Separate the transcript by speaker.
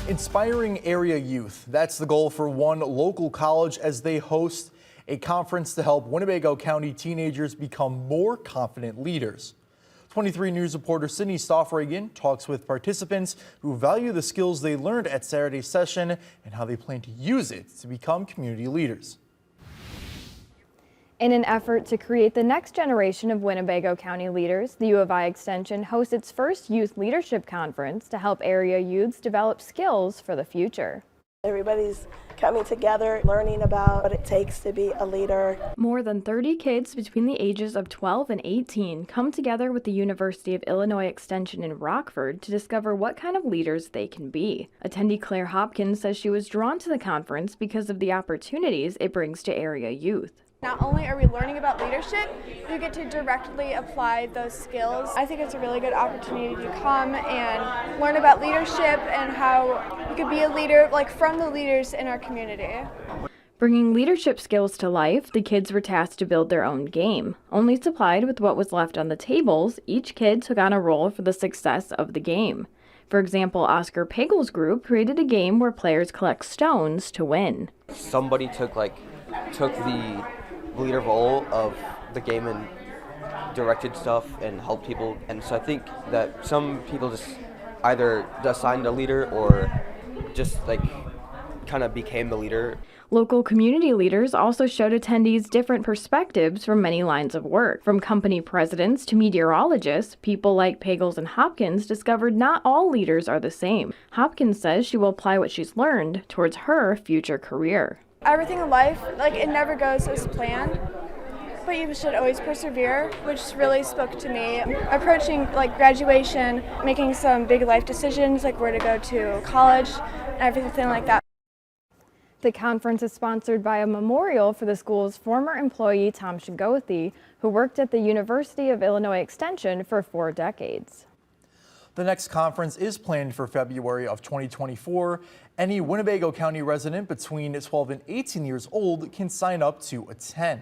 Speaker 1: Inspiring area youth. That's the goal for one local college as they host a conference to help Winnebago County teenagers become more confident leaders. 23 News reporter Sydney Stoffregan talks with participants who value the skills they learned at Saturday's session and how they plan to use it to become community leaders.
Speaker 2: In an effort to create the next generation of Winnebago County leaders, the U of I Extension hosts its first Youth Leadership Conference to help area youths develop skills for the future.
Speaker 3: Everybody's coming together, learning about what it takes to be a leader.
Speaker 2: More than 30 kids between the ages of 12 and 18 come together with the University of Illinois Extension in Rockford to discover what kind of leaders they can be. Attendee Claire Hopkins says she was drawn to the conference because of the opportunities it brings to area youth.
Speaker 4: Not only are we learning about leadership, we get to directly apply those skills. I think it's a really good opportunity to come and learn about leadership and how you could be a leader, like from the leaders in our community.
Speaker 2: Bringing leadership skills to life, the kids were tasked to build their own game. Only supplied with what was left on the tables, each kid took on a role for the success of the game. For example, Oscar Pagel's group created a game where players collect stones to win.
Speaker 5: Somebody took the leader role of the game and directed stuff and helped people, and so I think that some people just either assigned a leader or just kind of became the leader.
Speaker 2: Local community leaders also showed attendees different perspectives from many lines of work. From company presidents to meteorologists, people like Pagels and Hopkins discovered not all leaders are the same. Hopkins says she will apply what she's learned towards her future career.
Speaker 4: Everything in life, it never goes as planned, but you should always persevere, which really spoke to me. Approaching graduation, making some big life decisions, like where to go to college, and everything like that.
Speaker 2: The conference is sponsored by a memorial for the school's former employee Tom Shigothi, who worked at the University of Illinois Extension for 4 decades.
Speaker 1: The next conference is planned for February of 2024. Any Winnebago County resident between 12 and 18 years old can sign up to attend.